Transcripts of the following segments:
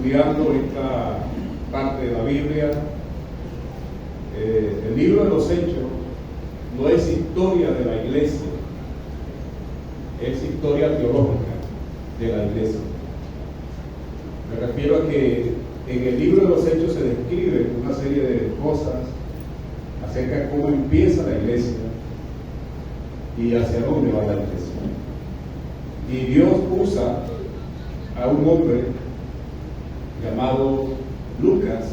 estudiando esta parte de la Biblia. El libro de los Hechos no es historia de la iglesia, es historia teológica de la iglesia. Me refiero a que en el libro de los Hechos se describe una serie de cosas acerca de cómo empieza la iglesia y hacia dónde va la iglesia. Y Dios usa a un hombre llamado Lucas,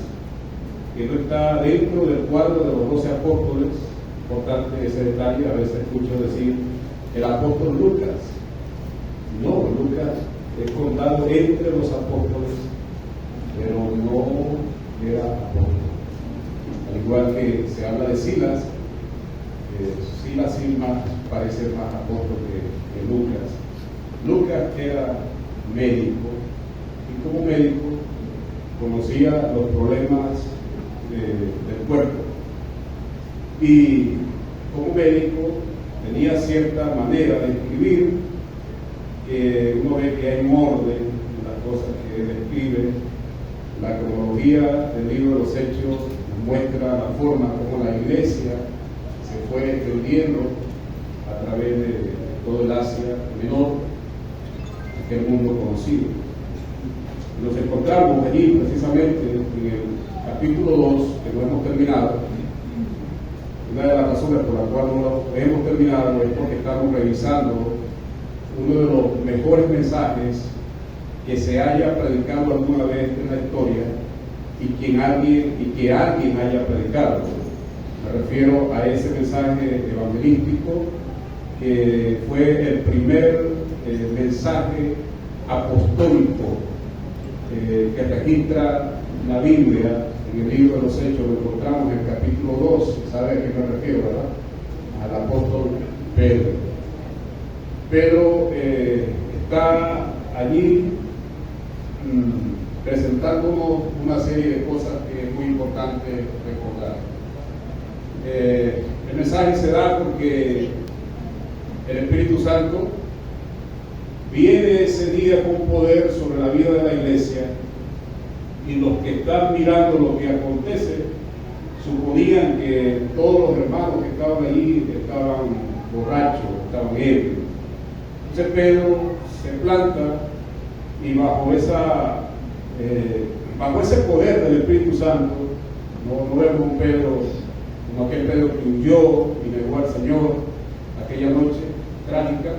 que no está dentro del cuadro de los 12 apóstoles. Importante ese detalle, a veces escucho decir el apóstol Lucas. No, Lucas es contado entre los apóstoles, pero no era apóstol. Al igual que se habla de Silas, Silas sí parece más apóstol que Lucas. Lucas era médico y como médico conocía los problemas del cuerpo, y como médico tenía cierta manera de escribir. Uno ve que hay un orden en las cosas que él escribe. La cronología del libro de los Hechos muestra la forma como la iglesia se fue extendiendo a través de todo el Asia Menor, aquel mundo conocido. Nos encontramos allí precisamente en el capítulo 2, que no hemos terminado. Una de las razones por las cuales no lo hemos terminado es porque estamos revisando uno de los mejores mensajes que se haya predicado alguna vez en la historia y que alguien haya predicado. Me refiero a ese mensaje evangelístico que fue el primer mensaje apostólico que registra la Biblia. En el libro de los Hechos lo encontramos en el capítulo 2, ¿sabe a qué me refiero, verdad? Al apóstol Pedro. Pedro está allí presentándonos una serie de cosas que es muy importante recordar. El mensaje se da porque el Espíritu Santo viene ese día con poder sobre la vida de la iglesia, y los que están mirando lo que acontece suponían que todos los hermanos que estaban allí estaban borrachos, estaban ebrios. Entonces Pedro se planta y bajo ese poder del Espíritu Santo, no vemos un Pedro como aquel Pedro que huyó y negó al Señor aquella noche trágica,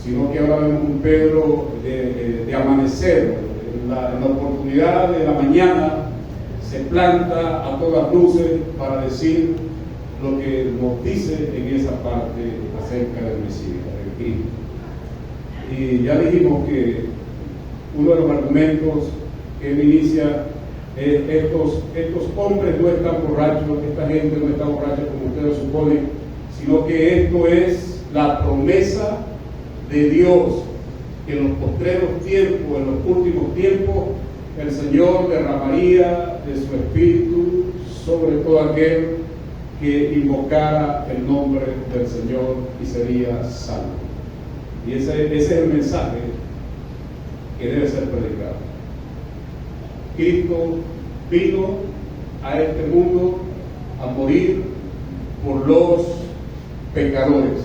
sino que ahora vemos un Pedro de amanecer. En la oportunidad de la mañana se planta a todas luces para decir lo que nos dice en esa parte acerca del Mesías, del Cristo. Y ya dijimos que uno de los argumentos que él inicia es estos hombres no están borrachos, esta gente no está borracha como ustedes suponen, sino que esto es la promesa de Dios, que en los postreros tiempos, en los últimos tiempos, el Señor derramaría de su Espíritu sobre todo aquel que invocara el nombre del Señor y sería salvo. Y ese es el mensaje que debe ser predicado. Cristo vino a este mundo a morir por los pecadores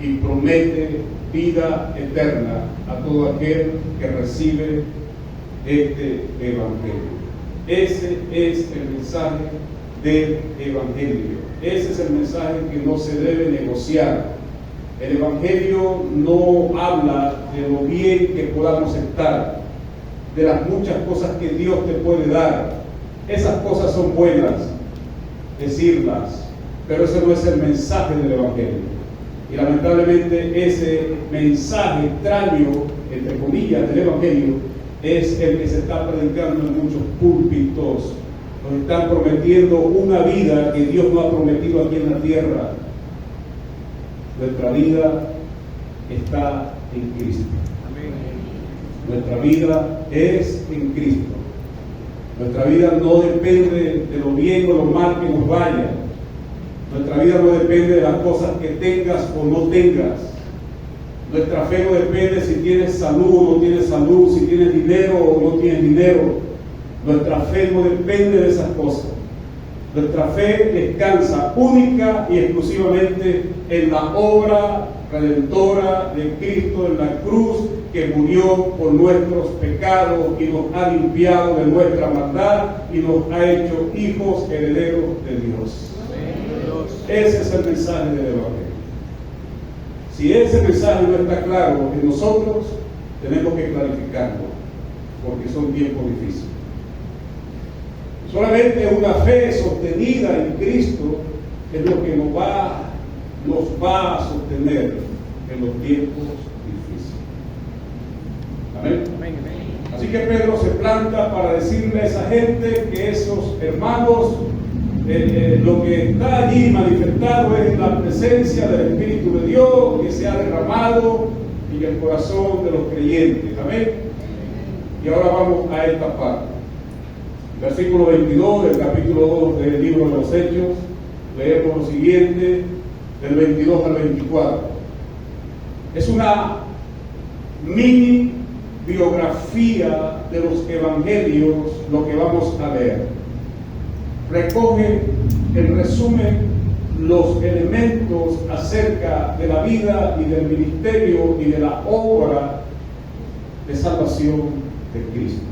y promete vida eterna a todo aquel que recibe este Evangelio. Ese es el mensaje del Evangelio. Ese es el mensaje que no se debe negociar. El Evangelio no habla de lo bien que podamos estar, de las muchas cosas que Dios te puede dar. Esas cosas son buenas decirlas, pero ese no es el mensaje del Evangelio. Y lamentablemente ese mensaje extraño, entre comillas, del Evangelio es el que se está predicando en muchos púlpitos. Nos están prometiendo una vida que Dios no ha prometido aquí en la tierra. Nuestra vida está en Cristo. Nuestra vida es en Cristo. Nuestra vida no depende de lo bien o lo mal que nos vaya. Nuestra vida no depende de las cosas que tengas o no tengas. Nuestra fe no depende si tienes salud o no tienes salud, si tienes dinero o no tienes dinero, nuestra fe no depende de esas cosas. Nuestra fe descansa única y exclusivamente en la obra redentora de Cristo en la cruz, que murió por nuestros pecados y nos ha limpiado de nuestra maldad y nos ha hecho hijos herederos de Dios. Ese es el mensaje del Evangelio. Si ese mensaje no está claro en nosotros, tenemos que clarificarlo, porque son tiempos difíciles. Solamente una fe sostenida en Cristo es lo que nos va a sostener en los tiempos difíciles. Amén. Amén. Así que Pedro se planta para decirle a esa gente que esos hermanos, lo que está allí manifestado es la presencia del Espíritu de Dios que se ha derramado en el corazón de los creyentes. Amén. Y ahora vamos a esta parte. Versículo 22 del capítulo 2 del libro de los Hechos, leemos lo siguiente, del 22 al 24. Es una mini biografía de los evangelios lo que vamos a leer. Recoge en resumen los elementos acerca de la vida y del ministerio y de la obra de salvación de Cristo.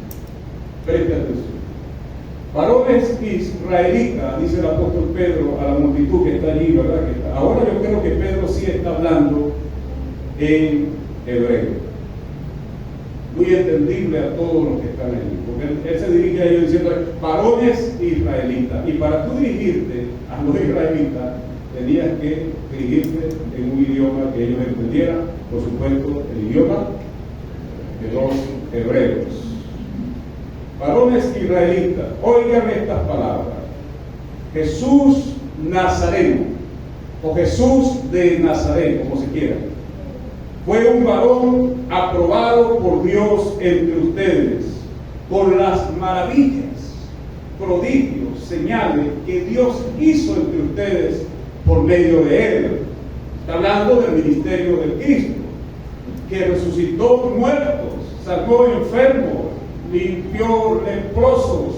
Preste atención. Varones israelitas, dice el apóstol Pedro a la multitud que está allí, ¿verdad? Ahora yo creo que Pedro sí está hablando en hebreo. Muy entendible a todos los que están allí, porque él se dirige a ellos diciendo, varones israelitas. Y para tú dirigirte a los israelitas, tenías que dirigirte en un idioma que ellos entendieran, por supuesto, el idioma de los hebreos. Varones israelitas, oigan estas palabras. Jesús Nazareno, o Jesús de Nazaret, como se quiera, fue un varón aprobado por Dios entre ustedes, por las maravillas, prodigios, señales que Dios hizo entre ustedes por medio de él. Está hablando del ministerio de Cristo, que resucitó muertos, sacó enfermos, limpió leprosos,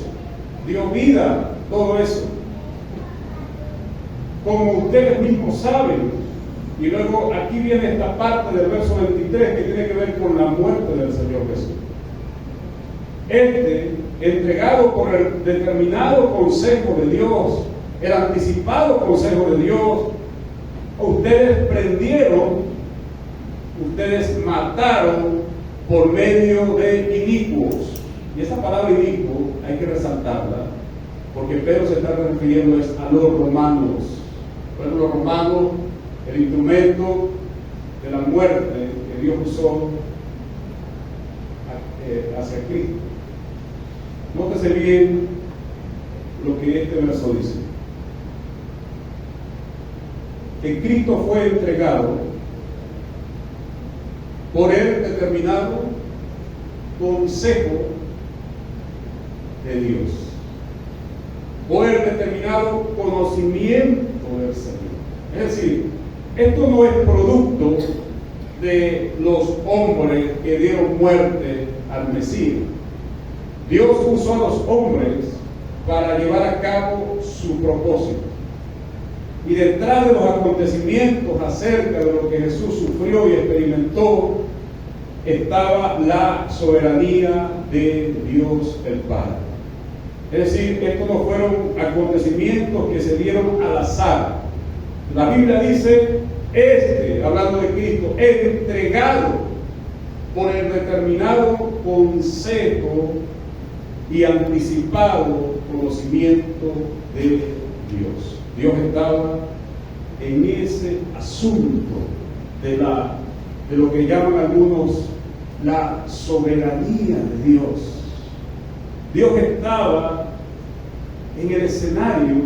dio vida, todo eso. Como ustedes mismos saben, y luego aquí viene esta parte del verso 23 que tiene que ver con la muerte del Señor Jesús. Entregado por el determinado consejo de Dios, el anticipado consejo de Dios, ustedes prendieron, ustedes mataron por medio de inicuos. Y esa palabra inicuo hay que resaltarla, porque Pedro se está refiriendo a los romanos. Pero los romanos, el instrumento de la muerte que Dios usó hacia Cristo. Nótese bien lo que este verso dice. Que Cristo fue entregado por el determinado consejo de Dios, por el determinado conocimiento del Señor. Es decir, esto no es producto de los hombres que dieron muerte al Mesías. Dios usó a los hombres para llevar a cabo su propósito. Y detrás de los acontecimientos acerca de lo que Jesús sufrió y experimentó, estaba la soberanía de Dios el Padre. Es decir, estos no fueron acontecimientos que se dieron al azar. La Biblia dice, hablando de Cristo, entregado por el determinado consejo y anticipado conocimiento de Dios. Dios estaba en ese asunto de lo que llaman algunos la soberanía de Dios. Dios estaba en el escenario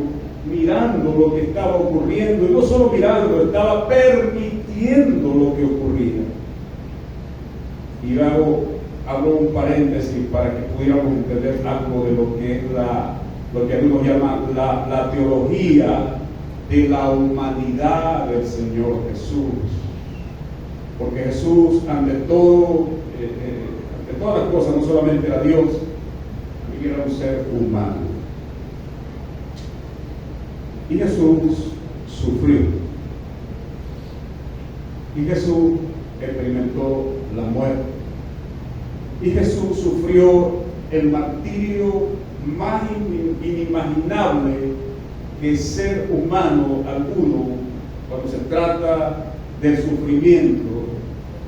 mirando lo que estaba ocurriendo, y no solo mirando, estaba permitiendo lo que ocurría. Y luego abro un paréntesis para que pudiéramos entender algo de lo que es lo que algunos llaman la teología de la humanidad del Señor Jesús. Porque Jesús, ante todas las cosas, no solamente era Dios, también era un ser humano. Y Jesús sufrió. Y Jesús experimentó la muerte. Y Jesús sufrió el martirio más inimaginable que ser humano alguno, cuando se trata del sufrimiento,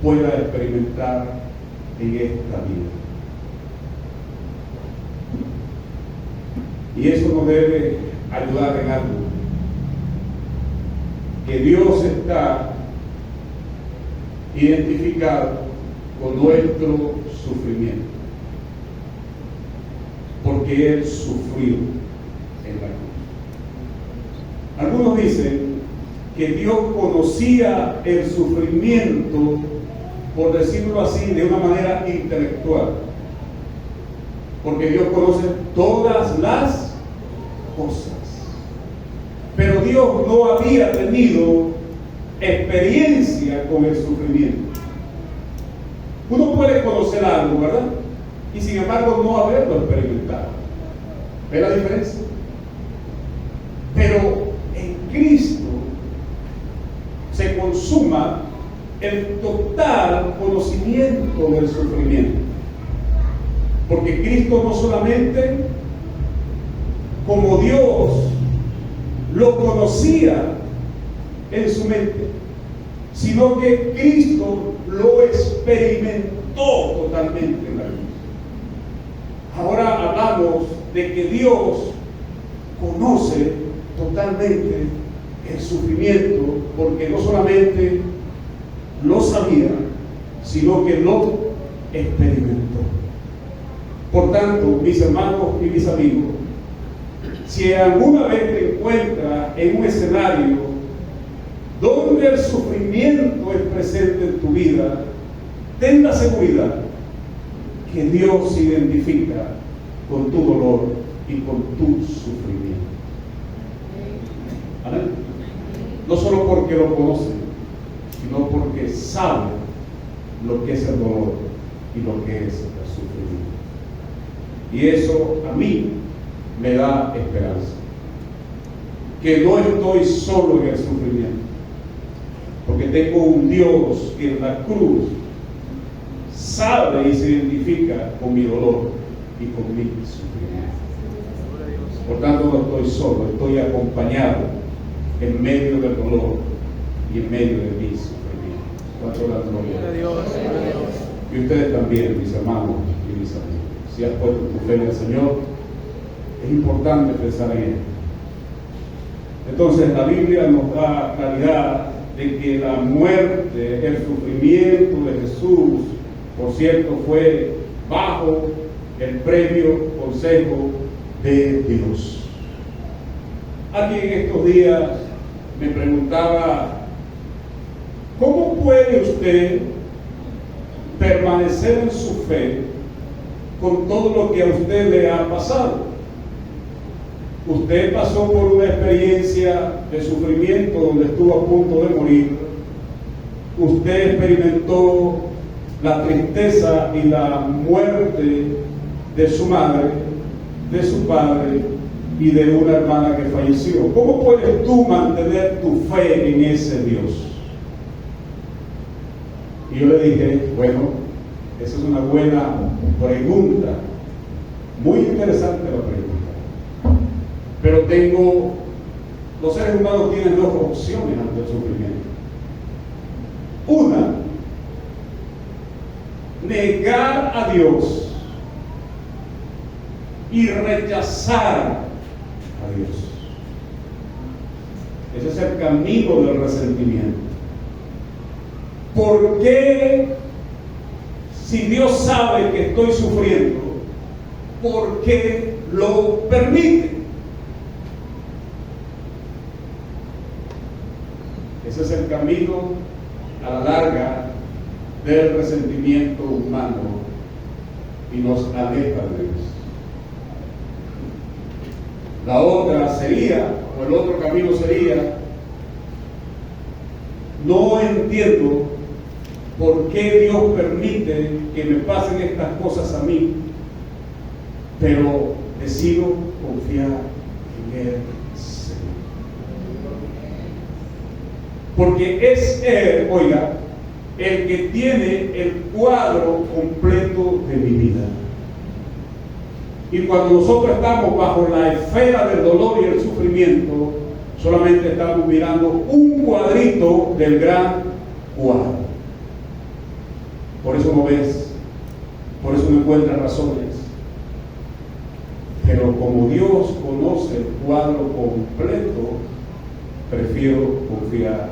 pueda experimentar en esta vida. Y eso nos debe ayudar en algo, que Dios está identificado con nuestro sufrimiento, porque Él sufrió en la cruz. Algunos dicen que Dios conocía el sufrimiento, por decirlo así, de una manera intelectual, porque Dios conoce todas las cosas, pero Dios no había tenido experiencia con el sufrimiento. Uno puede conocer algo, ¿verdad? Y sin embargo no haberlo experimentado. ¿Ve la diferencia? Pero en Cristo se consuma el total conocimiento del sufrimiento. Porque Cristo no solamente como Dios lo conocía en su mente, sino que Cristo lo experimentó totalmente en la cruz. Ahora hablamos de que Dios conoce totalmente el sufrimiento, porque no solamente lo sabía, sino que lo experimentó. Por tanto, mis hermanos y mis amigos, si alguna vez te encuentras en un escenario donde el sufrimiento es presente en tu vida, ten la seguridad que Dios se identifica con tu dolor y con tu sufrimiento. ¿Amén? No solo porque lo conoce, sino porque sabe lo que es el dolor y lo que es el sufrimiento. Y eso a mí me da esperanza, que no estoy solo en el sufrimiento, porque tengo un Dios que en la cruz sabe y se identifica con mi dolor y con mi sufrimiento. Por tanto, no estoy solo, estoy acompañado en medio del dolor y en medio de mi sufrimiento. ¿Cuánto la gloria a Dios? Y ustedes también, mis hermanos y mis amigos, si has puesto tu fe en el Señor, es importante pensar en Él. Entonces la Biblia nos da claridad de que la muerte, el sufrimiento de Jesús, por cierto, fue bajo el previo consejo de Dios. Alguien en estos días me preguntaba, ¿cómo puede usted permanecer en su fe con todo lo que a usted le ha pasado? Usted pasó por una experiencia de sufrimiento donde estuvo a punto de morir. Usted experimentó la tristeza y la muerte de su madre, de su padre y de una hermana que falleció. ¿Cómo puedes tú mantener tu fe en ese Dios? Y yo le dije, bueno, esa es una buena pregunta, muy interesante la pregunta. Pero los seres humanos tienen dos opciones ante el sufrimiento. Una, negar a Dios y rechazar a Dios. Ese es el camino del resentimiento. ¿Por qué, si Dios sabe que estoy sufriendo, por qué lo permite? Ese es el camino a la larga del resentimiento humano y nos aleja de Dios. La otra sería, o el otro camino sería, no entiendo por qué Dios permite que me pasen estas cosas a mí, pero decido confiar en Él, Señor. Porque es Él, oiga, el que tiene el cuadro completo de mi vida. Y cuando nosotros estamos bajo la esfera del dolor y el sufrimiento, solamente estamos mirando un cuadrito del gran cuadro. Por eso no ves, por eso no encuentras razones. Pero como Dios conoce el cuadro completo, prefiero confiar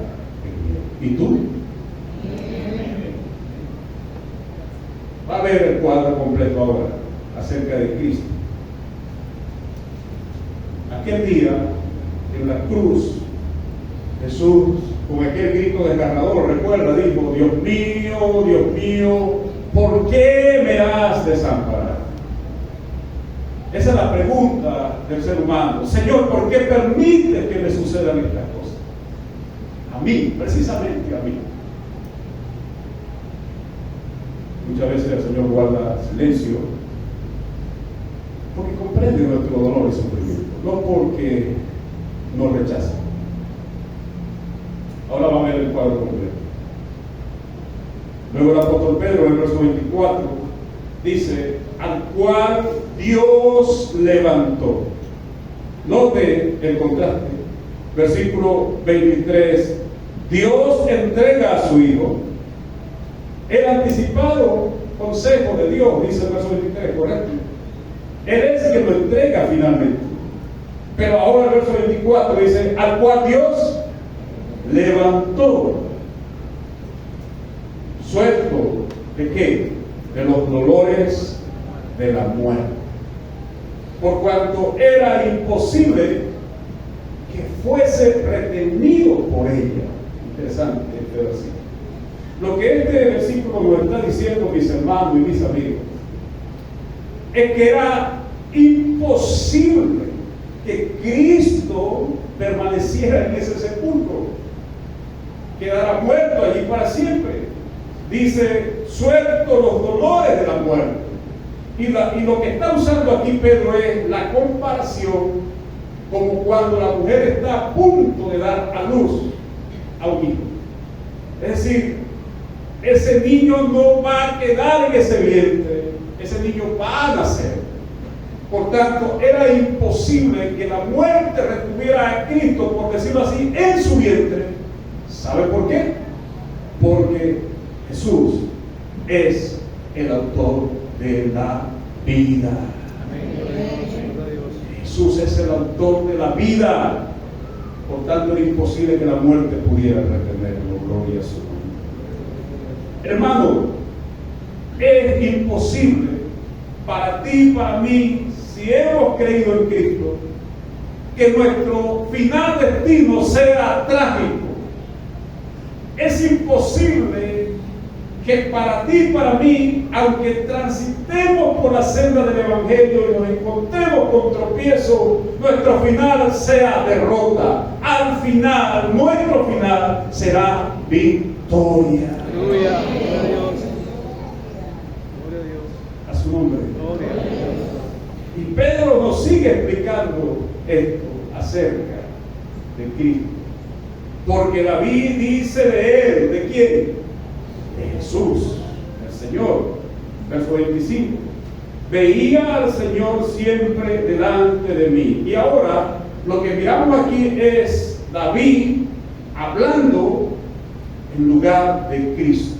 en Él. ¿Y tú? Va a ver el cuadro completo ahora acerca de Cristo. Aquel día, en la cruz, Jesús, con aquel grito desgarrador, recuerda, dijo: Dios mío, ¿por qué me has desamparado? Esa es la pregunta del ser humano. Señor, ¿por qué permites que me sucedan estas cosas? A mí, precisamente a mí. Muchas veces el Señor guarda silencio porque comprende nuestro dolor y sufrimiento, no porque nos rechaza. Ahora vamos a ver el cuadro completo. Luego el apóstol Pedro en el verso 24 dice: al cual Dios levantó. Note el contraste. Versículo 23: Dios entrega a su Hijo. El anticipado consejo de Dios, dice el verso 23, ¿correcto? Él es quien lo entrega finalmente. Pero ahora el verso 24 dice: al cual Dios levantó, suelto ¿de qué? De los dolores de la muerte, por cuanto era imposible que fuese retenido por ella. Interesante este versículo. Lo que este versículo nos está diciendo, mis hermanos y mis amigos, es que era imposible que Cristo permaneciera en ese sepulcro, quedara muerto allí para siempre. Dice: suelto los dolores de la muerte. Y lo que está usando aquí Pedro es la comparación, como cuando la mujer está a punto de dar a luz a un hijo. Es decir, ese niño no va a quedar en ese vientre, ese niño va a nacer. Por tanto, era imposible que la muerte retuviera a Cristo, por decirlo así, en su vientre. ¿Sabe por qué? Porque Jesús es el autor de la vida. Jesús es el autor de la vida. Por tanto, era imposible que la muerte pudiera retenerlo. Gloria a su nombre. Hermano, es imposible para ti y para mí, si hemos creído en Cristo, que nuestro final destino sea trágico. Es imposible que para ti y para mí, aunque transitemos por la senda del Evangelio y nos encontremos con tropiezos, nuestro final sea derrota. Al final, nuestro final será victoria. Aleluya. Gloria a Dios. Gloria a Dios. A su nombre. Gloria a Dios. Y Pedro nos sigue explicando esto acerca de Cristo. Porque David dice de él, ¿de quién? De Jesús, el Señor. Verso 25. Veía al Señor siempre delante de mí. Y ahora lo que miramos aquí es David hablando en lugar de Cristo.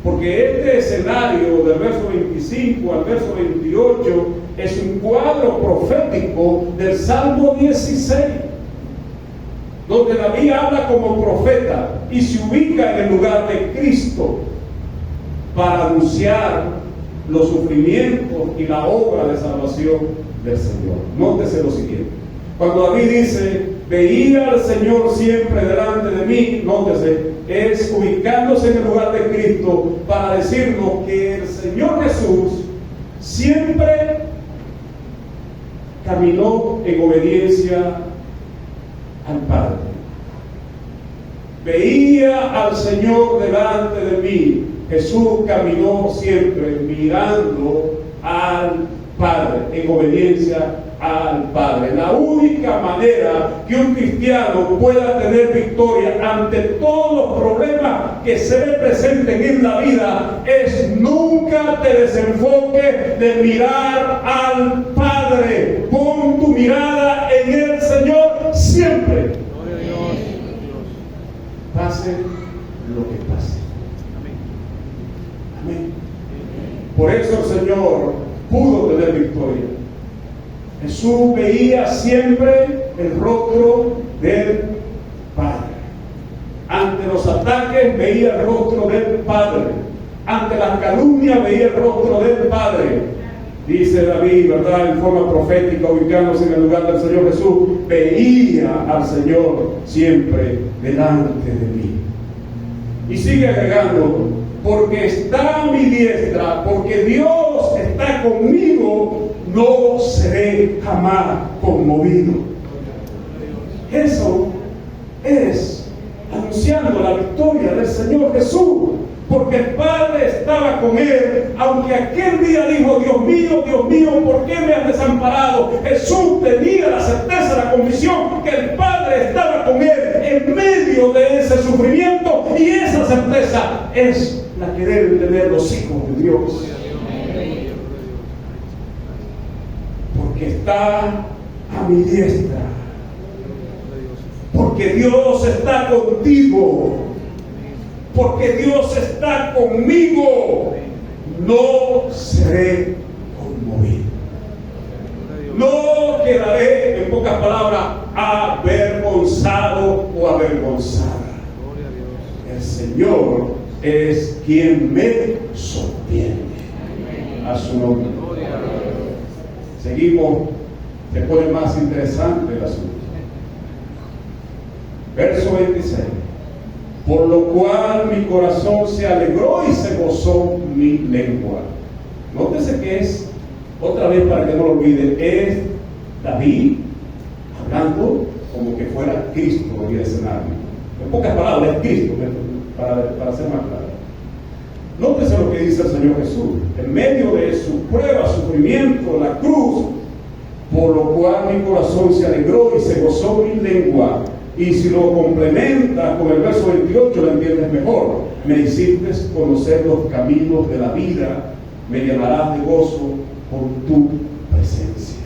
Porque este escenario del verso 25 al verso 28 es un cuadro profético del Salmo 16, donde David habla como profeta y se ubica en el lugar de Cristo para anunciar los sufrimientos y la obra de salvación del Señor. Nótese lo siguiente: cuando David dice veía al Señor siempre delante de mí, nótese, es ubicándose en el lugar de Cristo para decirnos que el Señor Jesús siempre caminó en obediencia al Padre. Veía al Señor delante de mí. Jesús caminó siempre mirando al Padre, en obediencia al Padre. La única manera que un cristiano pueda tener victoria ante todos los problemas que se le presenten en la vida es nunca te desenfoques de mirar al Padre. Pon tu mirada en el Señor siempre. Pase lo que pase. Amén. Por eso el Señor pudo tener victoria. Jesús veía siempre el rostro del Padre. Ante los ataques veía el rostro del Padre. Ante las calumnias veía el rostro del Padre. Dice David, ¿verdad?, en forma profética, ubicándose en el lugar del Señor Jesús, veía al Señor siempre delante de mí. Y sigue agregando, porque está a mi diestra, porque Dios está conmigo, no seré jamás conmovido. Eso es anunciando la victoria del Señor Jesús, porque el Padre estaba con él, aunque aquel día dijo, Dios mío, ¿por qué me has desamparado? Jesús tenía la certeza, la convicción que el Padre estaba con él en medio de ese sufrimiento, y esa certeza es la que deben tener los hijos de Dios. Porque está a mi diestra, porque Dios está contigo, porque Dios está conmigo, no seré conmovido. No quedaré, en pocas palabras, avergonzado o avergonzada. El Señor es quien me sostiene. A su nombre. Seguimos, se pone más interesante el asunto. Verso 26. Por lo cual mi corazón se alegró y se gozó mi lengua. Nótese que es, otra vez para que no lo olviden, es David hablando como que fuera Cristo en el escenario. En pocas palabras, es Cristo, para ser más claro. Nótese lo que dice el Señor Jesús. En medio de su prueba, sufrimiento, la cruz, por lo cual mi corazón se alegró y se gozó mi lengua. Y si lo complementas con el verso 28, lo entiendes mejor. Me hiciste conocer los caminos de la vida, me llenarás de gozo con tu presencia.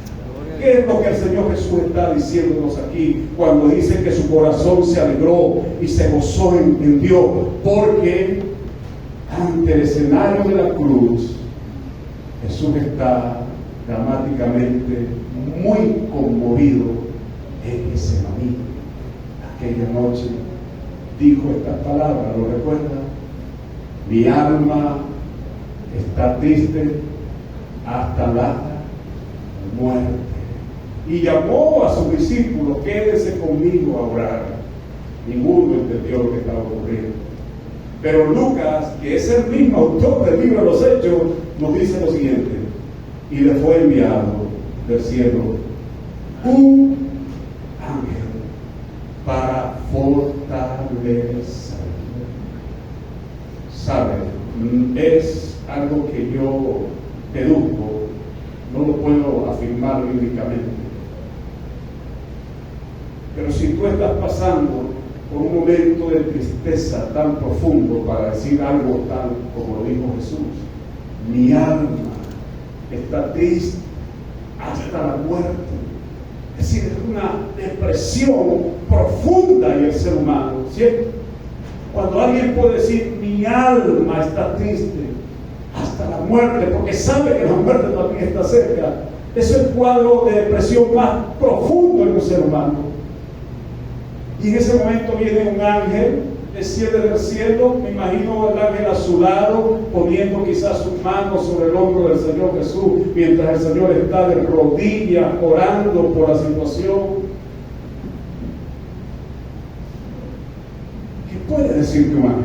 ¿Qué es lo que el Señor Jesús está diciéndonos aquí cuando dice que su corazón se alegró y se gozó en Dios? Porque ante el escenario de la cruz, Jesús está dramáticamente muy conmovido en Getsemaní. Aquella noche dijo estas palabras, ¿lo recuerda? Mi alma está triste hasta la muerte. Y llamó a sus discípulos, quédense conmigo a orar. Ninguno entendió lo que estaba ocurriendo. Pero Lucas, que es el mismo autor del libro de los Hechos, nos dice lo siguiente: y le fue enviado del cielo un ángel para fortalecer. ¿Sabe? Es algo que yo deduzco, no lo puedo afirmar bíblicamente. Pero si tú estás pasando por un momento de tristeza tan profundo, para decir algo tal como lo dijo Jesús, mi alma está triste hasta la muerte. Es decir, es una depresión profunda en el ser humano, ¿cierto? Cuando alguien puede decir, mi alma está triste hasta la muerte, porque sabe que la muerte también está cerca, es el cuadro de depresión más profundo en un ser humano. Y en ese momento viene un ángel, desciende del cielo, me imagino el ángel a su lado, poniendo quizás sus manos sobre el hombro del Señor Jesús, mientras el Señor está de rodillas orando por la situación. ¿Qué puede decirte un ángel?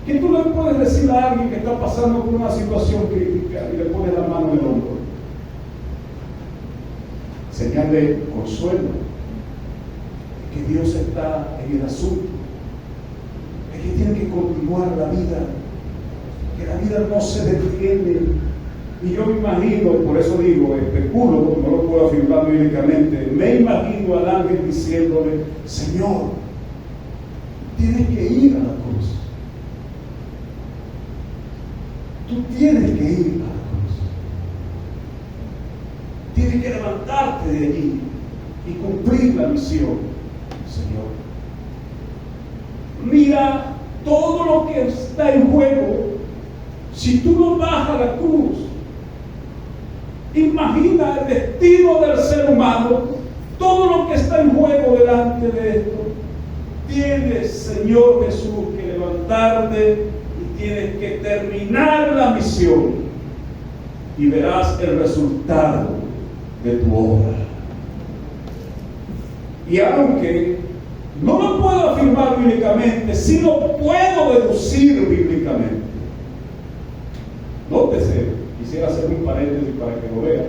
¿Qué tú le puedes decir a alguien que está pasando por una situación crítica y le pones la mano en el hombro? Señal de consuelo. que Dios está en el asunto, de que tiene que continuar la vida, que la vida no se detiene. Y yo me imagino, por eso digo, especulo, no lo puedo afirmar bíblicamente, me imagino al ángel diciéndole: Señor, tienes que ir a la cruz. Tú tienes que ir a la cruz. Tienes que levantarte de allí y cumplir la misión, Señor. Mira todo lo que está en juego. Si tú no vas a la cruz, imagina el destino del ser humano, todo lo que está en juego delante de esto. Tienes, Señor Jesús, que levantarte y tienes que terminar la misión, y verás el resultado de tu obra. Y aunque no lo puedo afirmar bíblicamente, sí lo puedo deducir bíblicamente. Nótese, quisiera hacer un paréntesis para que lo vean.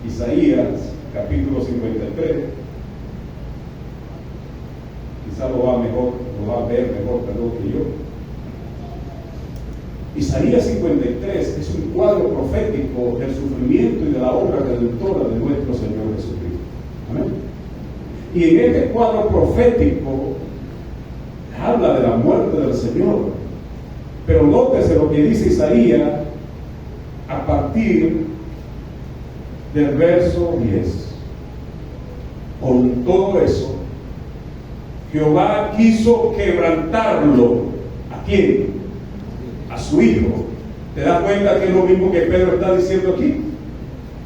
Isaías, capítulo 53. Quizá lo va a ver mejor que yo. Isaías 53 es un cuadro profético del sufrimiento y de la obra redentora de nuestro Señor Jesucristo. Amén. Y en este cuadro profético habla de la muerte del Señor. Pero nótese lo que dice Isaías a partir del verso 10. Con todo eso, Jehová quiso quebrantarlo. ¿A quién? A su Hijo. ¿Te das cuenta que es lo mismo que Pedro está diciendo aquí?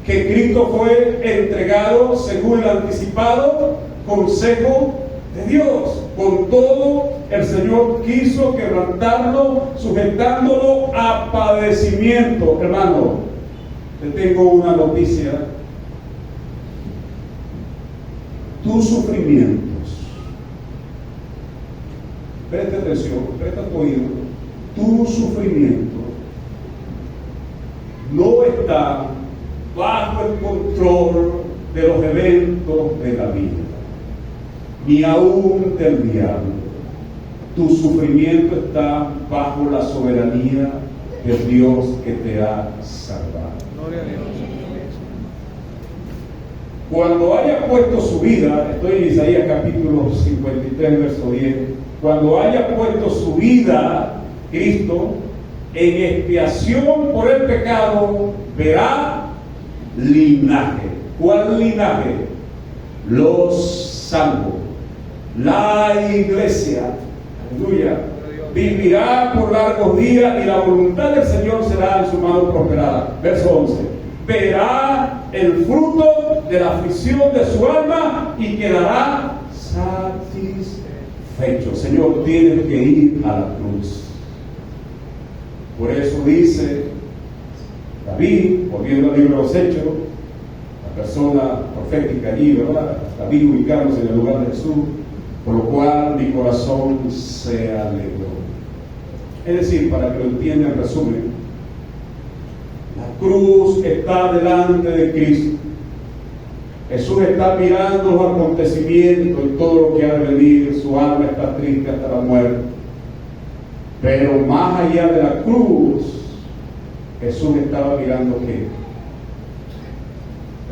Que Cristo fue entregado según el anticipado consejo de Dios. Con todo, el Señor quiso quebrantarlo, sujetándolo a padecimiento. Hermano, te tengo una noticia. Tus sufrimientos, presta atención, presta tu oído, tu sufrimiento no está bajo el control de los eventos de la vida, ni aún del diablo. Tu sufrimiento está bajo la soberanía de Dios que te ha salvado. Gloria a Dios. Cuando haya puesto su vida, estoy en Isaías capítulo 53, verso 10, cuando haya puesto su vida, Cristo, en expiación por el pecado, verá linaje. ¿Cuál linaje? Los salvos. La iglesia, aleluya, vivirá por largos días y la voluntad del Señor será en su mano prosperada. Verso 11. Verá el fruto de la aflicción de su alma y quedará satisfecho. Señor, tienes que ir a la cruz. Por eso dice David, volviendo al libro de los Hechos, la persona profética allí, ¿verdad? David ubicándose en el lugar de Jesús, por lo cual mi corazón se alegró. Es decir, para que lo entiendan, en resumen, la cruz está delante de Cristo. Jesús está mirando los acontecimientos y todo lo que ha de venir. Su alma está triste hasta la muerte. Pero más allá de la cruz, Jesús estaba mirando ¿qué?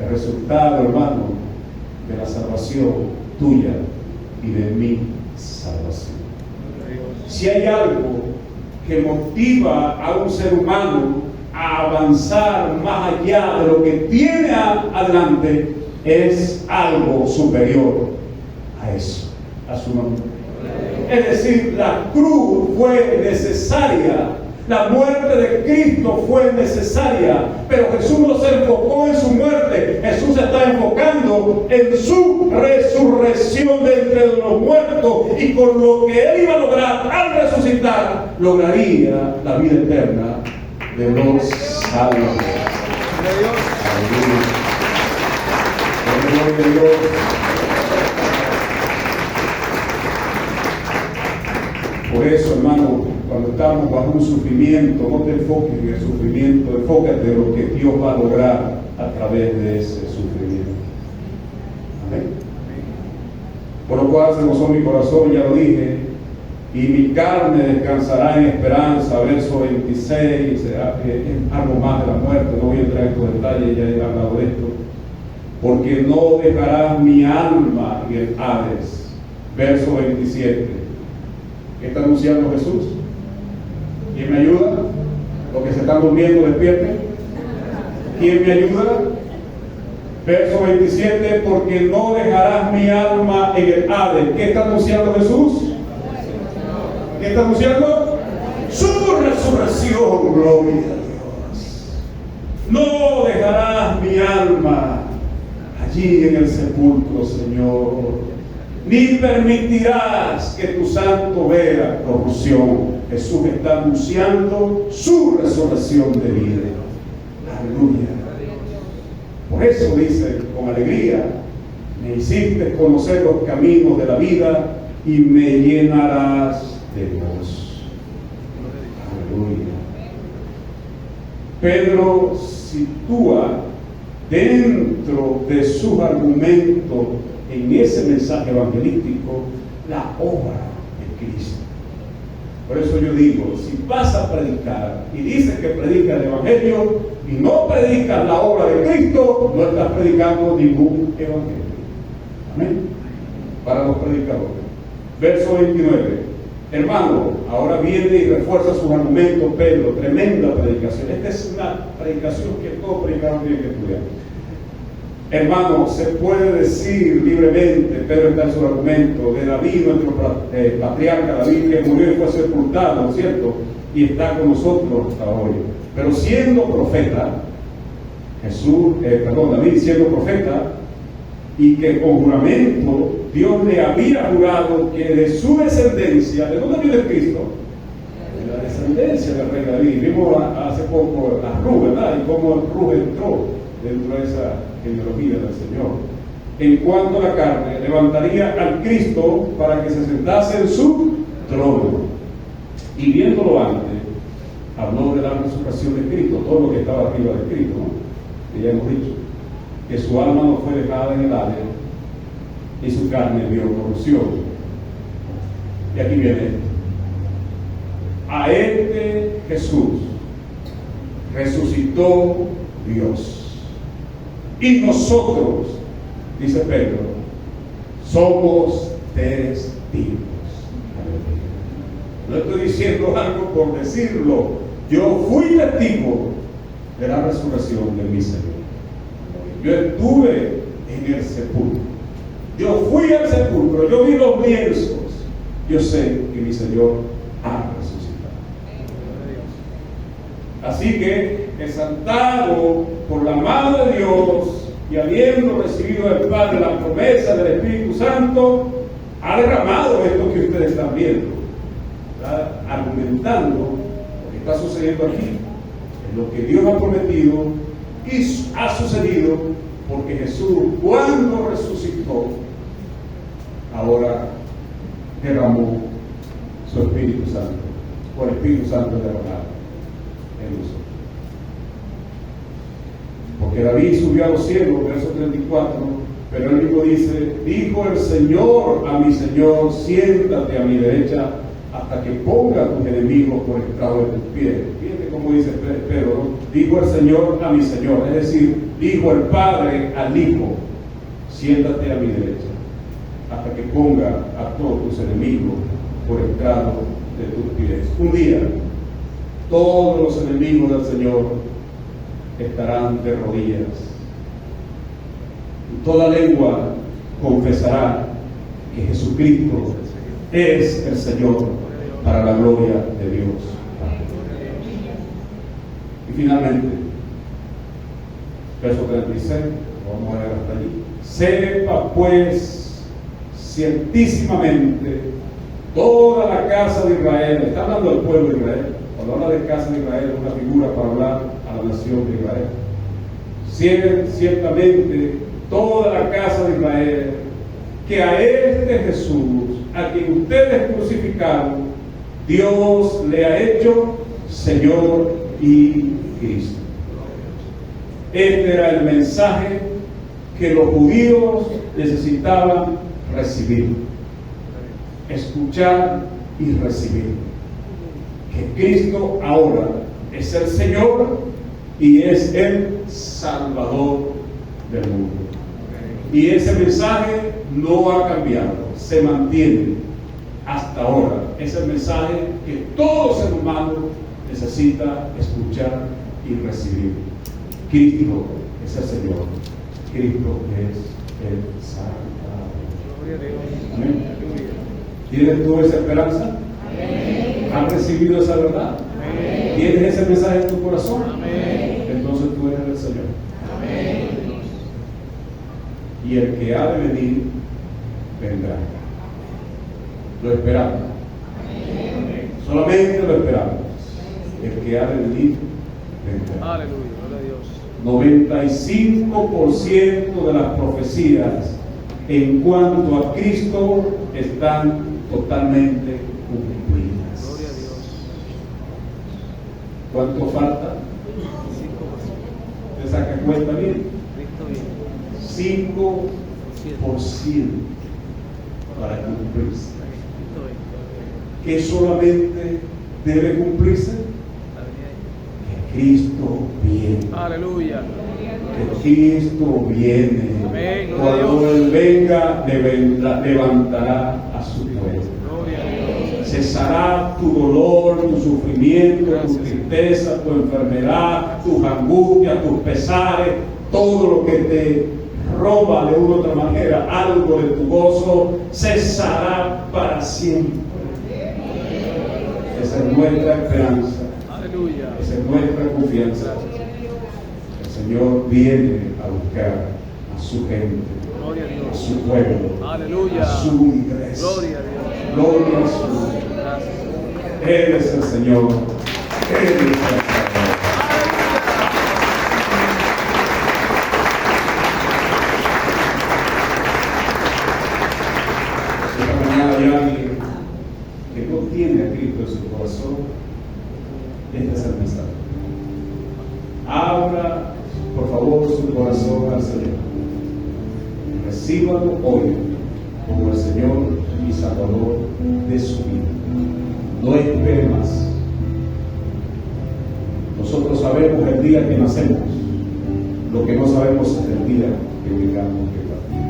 El resultado, hermano, de la salvación tuya y de mi salvación. Si hay algo que motiva a un ser humano a avanzar más allá de lo que tiene adelante, es algo superior a eso, a su nombre. Es decir, la cruz fue necesaria, la muerte de Cristo fue necesaria, pero Jesús no se enfocó en su muerte. Jesús se está enfocando en su resurrección de entre los muertos, y con lo que Él iba a lograr al resucitar, lograría la vida eterna de los salvos. Por eso, hermano, cuando estamos bajo un sufrimiento, no te enfoques en el sufrimiento, enfócate en lo que Dios va a lograr a través de ese sufrimiento. Amén. Por lo cual se gozó mi corazón, ya lo dije, y mi carne descansará en esperanza. Verso 26, es algo más de la muerte, no voy a entrar en estos detalles, ya he hablado de esto. Porque no dejarás mi alma en el Hades. Verso 27. ¿Qué está anunciando Jesús? ¿Quién me ayuda? Los que se están durmiendo, despierten. ¿Quién me ayuda? Verso 27, porque no dejarás mi alma en el Hades. ¿Qué está anunciando Jesús? ¿Qué está anunciando? Su resurrección, gloria a Dios. No dejarás mi alma allí en el sepulcro, Señor, ni permitirás que tu santo vea corrupción. Jesús está anunciando su resurrección de vida. Aleluya. Por eso dice con alegría: me hiciste conocer los caminos de la vida y me llenarás de gozo. Aleluya. Pedro sitúa dentro de sus argumentos en ese mensaje evangelístico la obra de Cristo. Por eso yo digo, si vas a predicar y dices que predicas el Evangelio y no predicas la obra de Cristo, no estás predicando ningún Evangelio. Amén. Para los predicadores. Verso 29. Hermano, ahora viene y refuerza sus argumentos Pedro. Tremenda predicación. Esta es una predicación que todo predicador tiene que estudiar. Hermano, se puede decir libremente, Pedro está en su argumento, de David, nuestro patriarca David, que murió y fue sepultado, ¿cierto? Y está con nosotros hasta hoy. Pero siendo profeta, David siendo profeta, y que con juramento Dios le había jurado que de su descendencia, ¿de dónde viene Cristo? De la descendencia del rey David. Vimos hace poco a Ru, ¿verdad? Y cómo Ru entró dentro de esa genealogía del Señor. En cuanto a la carne, levantaría al Cristo para que se sentase en su trono. Y viéndolo antes, habló de la resurrección de Cristo, todo lo que estaba arriba de Cristo, ¿no? Que ya hemos dicho, que su alma no fue dejada en el Hades y su carne vio corrupción. Y aquí viene esto: a este Jesús resucitó Dios. Y nosotros, dice Pedro, somos testigos. No estoy diciendo algo por decirlo. Yo fui testigo de la resurrección de mi Señor. Yo estuve en el sepulcro. Yo fui al sepulcro. Yo vi los lienzos. Yo sé que mi Señor ha resucitado. Así que, exaltado por la mano de Dios y habiendo recibido del Padre la promesa del Espíritu Santo, ha derramado esto que ustedes están viendo, ¿verdad? Argumentando lo que está sucediendo aquí, es lo que Dios ha prometido y ha sucedido, porque Jesús, cuando resucitó, ahora derramó su Espíritu Santo, por el Espíritu Santo derramado en nosotros. Porque David subió a los cielos, verso 34, pero él mismo dice: dijo el Señor a mi Señor, siéntate a mi derecha hasta que ponga a tus enemigos por estrado de tus pies. Fíjate cómo dice Pedro, ¿no? Dijo el Señor a mi Señor, es decir, dijo el Padre al Hijo: siéntate a mi derecha hasta que ponga a todos tus enemigos por estrado de tus pies. Un día todos los enemigos del Señor estarán de rodillas y toda lengua confesará que Jesucristo es el Señor, para la gloria de Dios. Y finalmente, verso 36, vamos a ver hasta allí: sepa pues ciertísimamente toda la casa de Israel. Está hablando del pueblo de Israel. Cuando habla de casa de Israel, es una figura para hablar a la nación de Israel. Ciertamente toda la casa de Israel, que a este Jesús, a quien ustedes crucificaron, Dios le ha hecho Señor y Cristo. Este era el mensaje que los judíos necesitaban recibir. Escuchar y recibir. Que Cristo ahora es el Señor y es el Salvador del mundo. Y ese mensaje no ha cambiado, se mantiene hasta ahora. Es el mensaje que todo ser humano necesita escuchar y recibir. Cristo es el Señor. Cristo es el Salvador. Amén. ¿Tienes tú esa esperanza? ¿Has recibido esa verdad? ¿Tienes ese mensaje en tu corazón? Entonces tú eres el Señor. Y el que ha de venir, vendrá. Lo esperamos. Solamente lo esperamos. El que ha de venir, vendrá. Aleluya, gloria a Dios. 95% de las profecías en cuanto a Cristo están totalmente cumplidas. Gloria a Dios. ¿Cuánto falta? 5%. ¿Te saca cuenta bien? Cristo viene. 5% para cumplirse. Cristo viene. ¿Qué solamente debe cumplirse? Que Cristo viene. Aleluya. Que Cristo viene. Amén. Cuando Él venga, levantará a su pueblo. Gloria a Dios. Cesará tu dolor, tu sufrimiento, Gracias. tu tristeza, tu enfermedad, tus angustias, tus pesares, todo lo que te roba de una u otra manera algo de tu gozo, cesará para siempre. Esa es nuestra esperanza, Aleluya. esa es nuestra confianza. El Señor viene a buscar a su gente, Gloria a a Dios. su pueblo, Aleluya. a su iglesia. Gloria a Dios. Gloria a su nombre. Gracias. Él es el Señor. Él es el Salvador. Esta mañana hay alguien que no tiene a Cristo en su corazón. Este es el mensaje. Abra, por favor, su corazón al Señor. Recíbalo hoy como el Señor y Salvador de su vida. No espere más. Nosotros sabemos el día que nacemos. Lo que no sabemos es el día que tengamos que partir.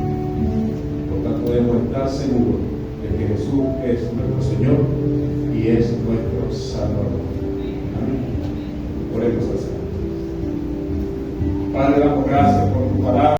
Por tanto, debemos estar seguros de que Jesús es nuestro Señor y es nuestro Salvador. Amén. Oremos al Señor. Padre, damos gracias por tu palabra.